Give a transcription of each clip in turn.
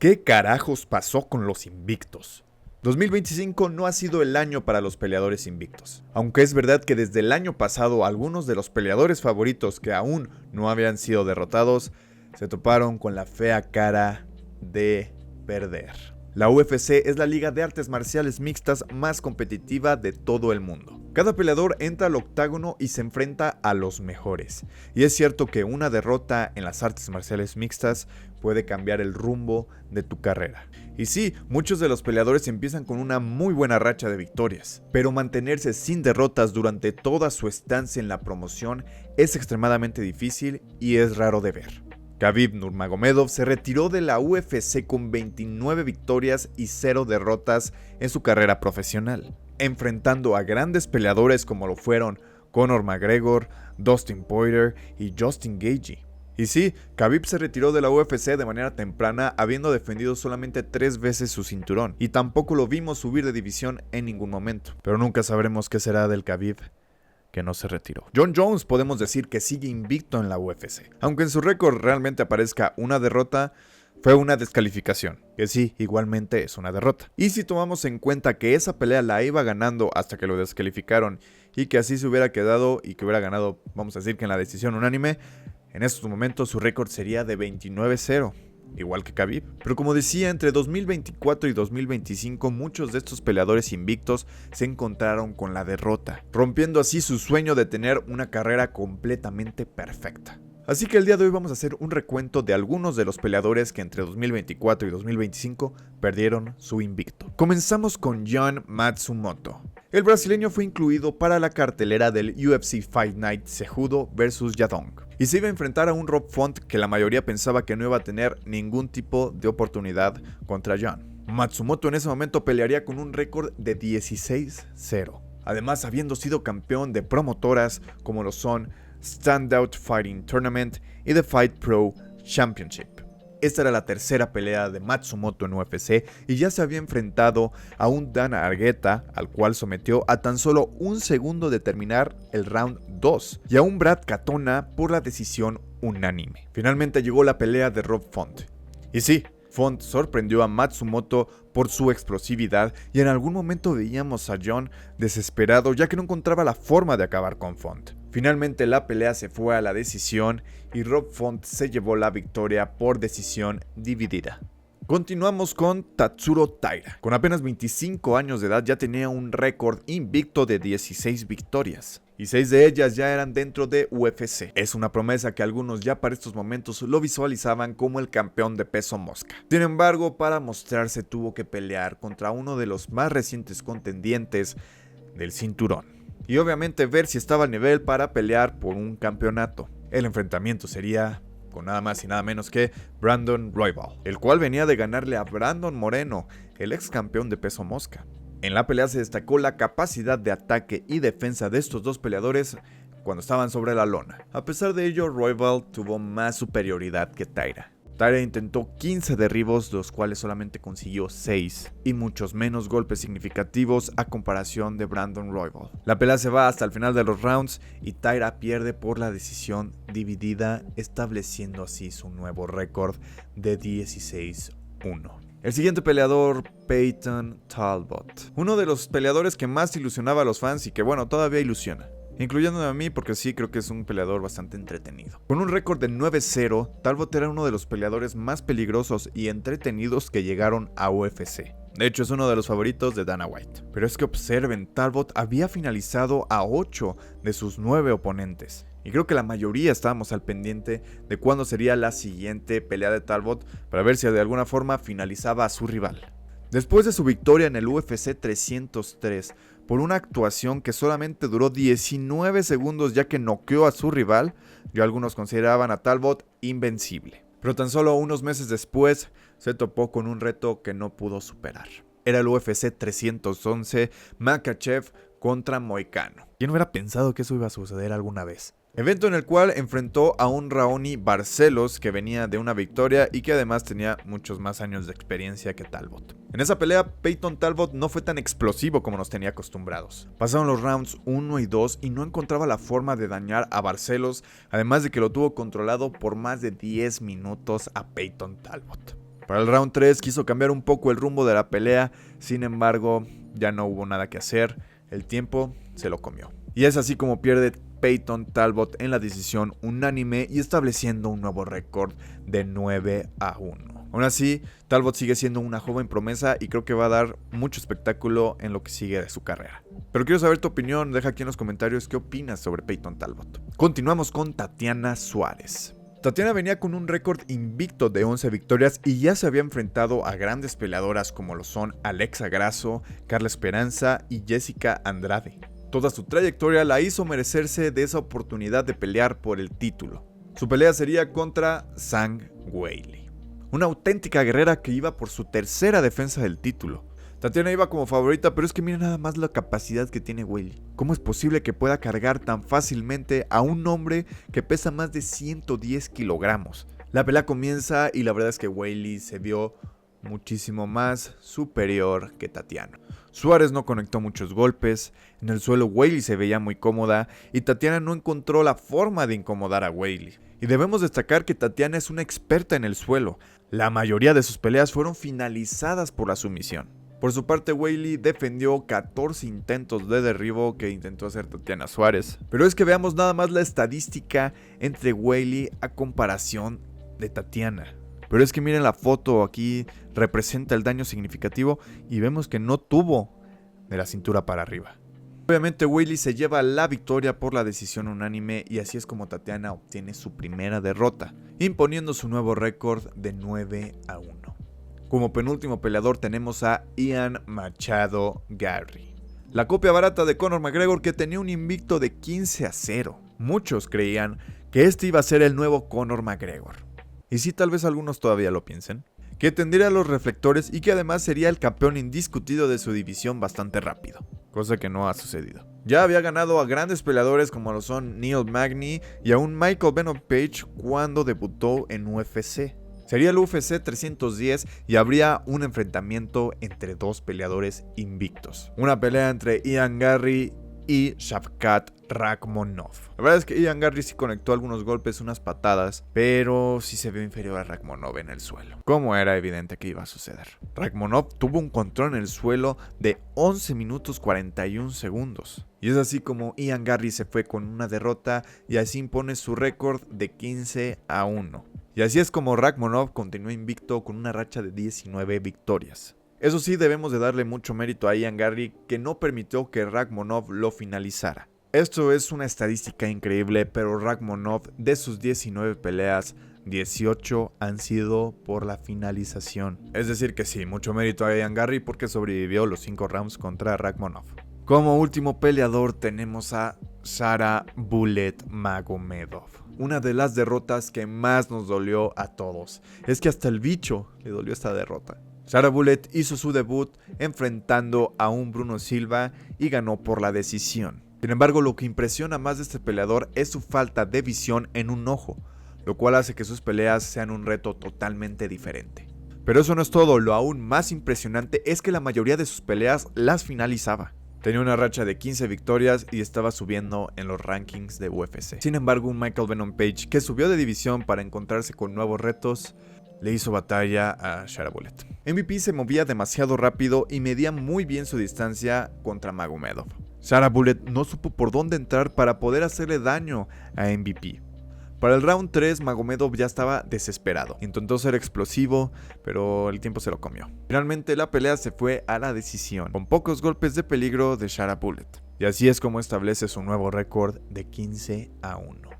¿Qué carajos pasó con los invictos? 2025 no ha sido el año para los peleadores invictos. Aunque es verdad que desde el año pasado algunos de los peleadores favoritos que aún no habían sido derrotados se toparon con la fea cara de perder. La UFC es la liga de artes marciales mixtas más competitiva de todo el mundo. Cada peleador entra al octágono y se enfrenta a los mejores. Y es cierto que una derrota en las artes marciales mixtas puede cambiar el rumbo de tu carrera. Y sí, muchos de los peleadores empiezan con una muy buena racha de victorias, pero mantenerse sin derrotas durante toda su estancia en la promoción es extremadamente difícil y es raro de ver. Khabib Nurmagomedov se retiró de la UFC con 29 victorias y 0 derrotas en su carrera profesional, enfrentando a grandes peleadores como lo fueron Conor McGregor, Dustin Poirier y Justin Gaethje. Y sí, Khabib se retiró de la UFC de manera temprana, habiendo defendido solamente 3 veces su cinturón, y tampoco lo vimos subir de división en ningún momento. Pero nunca sabremos qué será del Khabib que no se retiró. Jon Jones podemos decir que sigue invicto en la UFC. Aunque en su récord realmente aparezca una derrota, fue una descalificación, que sí, igualmente es una derrota. Y si tomamos en cuenta que esa pelea la iba ganando hasta que lo descalificaron y que así se hubiera quedado y que hubiera ganado, vamos a decir que en la decisión unánime, en estos momentos su récord sería de 29-0. Igual que Khabib. Pero como decía, entre 2024 y 2025 muchos de estos peleadores invictos se encontraron con la derrota, rompiendo así su sueño de tener una carrera completamente perfecta. Así que el día de hoy vamos a hacer un recuento de algunos de los peleadores que entre 2024 y 2025 perdieron su invicto. Comenzamos con John Matsumoto. El brasileño fue incluido para la cartelera del UFC Fight Night Cejudo vs Yadong y se iba a enfrentar a un Rob Font que la mayoría pensaba que no iba a tener ningún tipo de oportunidad contra John. Matsumoto en ese momento pelearía con un récord de 16-0, además habiendo sido campeón de promotoras como lo son Standout Fighting Tournament y The Fight Pro Championship. Esta era la tercera pelea de Matsumoto en UFC y ya se había enfrentado a un Dan Argueta, al cual sometió a tan solo un segundo de terminar el round 2, y a un Brad Katona por la decisión unánime. Finalmente llegó la pelea de Rob Font. Y sí, Font sorprendió a Matsumoto por su explosividad y en algún momento veíamos a John desesperado ya que no encontraba la forma de acabar con Font. Finalmente la pelea se fue a la decisión y Rob Font se llevó la victoria por decisión dividida. Continuamos con Tatsuro Taira. Con apenas 25 años de edad ya tenía un récord invicto de 16 victorias. Y 6 de ellas ya eran dentro de UFC. Es una promesa que algunos ya para estos momentos lo visualizaban como el campeón de peso mosca. Sin embargo, para mostrarse tuvo que pelear contra uno de los más recientes contendientes del cinturón. Y obviamente ver si estaba al nivel para pelear por un campeonato. El enfrentamiento sería con nada más y nada menos que Brandon Royval, el cual venía de ganarle a Brandon Moreno, el ex campeón de peso mosca. En la pelea se destacó la capacidad de ataque y defensa de estos dos peleadores cuando estaban sobre la lona. A pesar de ello, Royval tuvo más superioridad que Taira. Taira intentó 15 derribos, los cuales solamente consiguió 6, y muchos menos golpes significativos a comparación de Brandon Royval. La pelea se va hasta el final de los rounds y Taira pierde por la decisión dividida, estableciendo así su nuevo récord de 16-1. El siguiente peleador, Payton Talbot. Uno de los peleadores que más ilusionaba a los fans y que bueno, todavía ilusiona. Incluyéndome a mí porque sí creo que es un peleador bastante entretenido. Con un récord de 9-0, Talbot era uno de los peleadores más peligrosos y entretenidos que llegaron a UFC. De hecho es uno de los favoritos de Dana White. Pero es que observen, Talbot había finalizado a 8 de sus 9 oponentes. Y creo que la mayoría estábamos al pendiente de cuándo sería la siguiente pelea de Talbot para ver si de alguna forma finalizaba a su rival. Después de su victoria en el UFC 303 por una actuación que solamente duró 19 segundos ya que noqueó a su rival, ya algunos consideraban a Talbot invencible. Pero tan solo unos meses después se topó con un reto que no pudo superar. Era el UFC 311 Makhachev contra Moicano. ¿Quién hubiera pensado que eso iba a suceder alguna vez? Evento en el cual enfrentó a un Raoni Barcelos que venía de una victoria y que además tenía muchos más años de experiencia que Talbot. En esa pelea, Payton Talbot no fue tan explosivo como nos tenía acostumbrados. Pasaron los rounds 1 y 2 y no encontraba la forma de dañar a Barcelos, además de que lo tuvo controlado por más de 10 minutos a Payton Talbot. Para el round 3 quiso cambiar un poco el rumbo de la pelea, sin embargo ya no hubo nada que hacer, el tiempo se lo comió. Y es así como pierde Peyton Talbot en la decisión unánime y estableciendo un nuevo récord de 9-1. Aún así, Talbot sigue siendo una joven promesa y creo que va a dar mucho espectáculo en lo que sigue de su carrera. Pero quiero saber tu opinión, deja aquí en los comentarios qué opinas sobre Peyton Talbot. Continuamos con Tatiana Suárez. Tatiana venía con un récord invicto de 11 victorias y ya se había enfrentado a grandes peleadoras como lo son Alexa Grasso, Carla Esperanza y Jessica Andrade. Toda su trayectoria la hizo merecerse de esa oportunidad de pelear por el título. Su pelea sería contra Zhang Weili, una auténtica guerrera que iba por su tercera defensa del título. Tatiana iba como favorita, pero es que mira nada más la capacidad que tiene Weili. ¿Cómo es posible que pueda cargar tan fácilmente a un hombre que pesa más de 110 kilogramos? La pelea comienza y la verdad es que Weili se vio muchísimo más superior que Tatiana. Suárez no conectó muchos golpes, en el suelo Weili se veía muy cómoda y Tatiana no encontró la forma de incomodar a Weili. Y debemos destacar que Tatiana es una experta en el suelo, la mayoría de sus peleas fueron finalizadas por la sumisión. Por su parte, Weili defendió 14 intentos de derribo que intentó hacer Tatiana Suárez. Pero es que veamos nada más la estadística entre Weili a comparación de Tatiana. Pero es que miren la foto, aquí representa el daño significativo y vemos que no tuvo de la cintura para arriba. Obviamente Weili se lleva la victoria por la decisión unánime y así es como Tatiana obtiene su primera derrota, imponiendo su nuevo récord de 9-1. Como penúltimo peleador tenemos a Ian Machado Garry, la copia barata de Conor McGregor que tenía un invicto de 15-0. Muchos creían que este iba a ser el nuevo Conor McGregor. Y sí, tal vez algunos todavía lo piensen, que tendría los reflectores y que además sería el campeón indiscutido de su división bastante rápido, cosa que no ha sucedido. Ya había ganado a grandes peleadores como lo son Neil Magny y a un Michael Venom Page cuando debutó en UFC. Sería el UFC 310 y habría un enfrentamiento entre dos peleadores invictos. Una pelea entre Ian Garry y Shavkat Rakhmonov. La verdad es que Ian Garry sí conectó algunos golpes, unas patadas, pero sí se vio inferior a Rakhmonov en el suelo, como era evidente que iba a suceder. Rakhmonov tuvo un control en el suelo de 11 minutos 41 segundos. Y es así como Ian Garry se fue con una derrota y así impone su récord de 15-1. Y así es como Rakhmonov continuó invicto con una racha de 19 victorias. Eso sí, debemos de darle mucho mérito a Ian Garry que no permitió que Rakhmonov lo finalizara. Esto es una estadística increíble, pero Rakhmonov de sus 19 peleas, 18 han sido por la finalización. Es decir que sí, mucho mérito a Ian Garry porque sobrevivió los 5 rounds contra Rakhmonov. Como último peleador tenemos a Sara Bullet Magomedov. Una de las derrotas que más nos dolió a todos. Es que hasta el bicho le dolió esta derrota. Sara Bullet hizo su debut enfrentando a un Bruno Silva y ganó por la decisión. Sin embargo, lo que impresiona más de este peleador es su falta de visión en un ojo, lo cual hace que sus peleas sean un reto totalmente diferente. Pero eso no es todo, lo aún más impresionante es que la mayoría de sus peleas las finalizaba. Tenía una racha de 15 victorias y estaba subiendo en los rankings de UFC. Sin embargo, un Michael Venom Page que subió de división para encontrarse con nuevos retos, le hizo batalla a Sara Bullet. MVP se movía demasiado rápido y medía muy bien su distancia contra Magomedov. Sara Bullet no supo por dónde entrar para poder hacerle daño a MVP. Para el round 3, Magomedov ya estaba desesperado. Intentó ser explosivo, pero el tiempo se lo comió. Finalmente la pelea se fue a la decisión, con pocos golpes de peligro de Sara Bullet. Y así es como establece su nuevo récord de 15-1.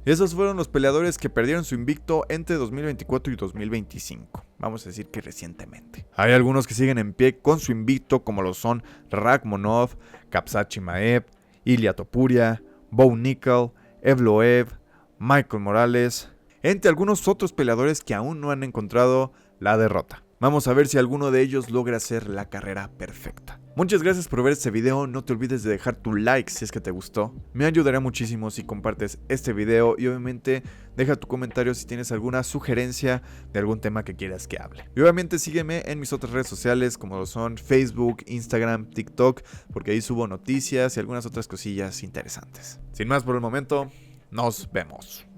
Y esos fueron los peleadores que perdieron su invicto entre 2024 y 2025. Vamos a decir que recientemente. Hay algunos que siguen en pie con su invicto como lo son Rakhmonov, Khamzat Chimaev, Ilia Topuria, Bo Nickal, Evloev, Michael Morales, entre algunos otros peleadores que aún no han encontrado la derrota. Vamos a ver si alguno de ellos logra hacer la carrera perfecta. Muchas gracias por ver este video, no te olvides de dejar tu like si es que te gustó. Me ayudará muchísimo si compartes este video y obviamente deja tu comentario si tienes alguna sugerencia de algún tema que quieras que hable. Y obviamente sígueme en mis otras redes sociales como lo son Facebook, Instagram, TikTok, porque ahí subo noticias y algunas otras cosillas interesantes. Sin más por el momento, nos vemos.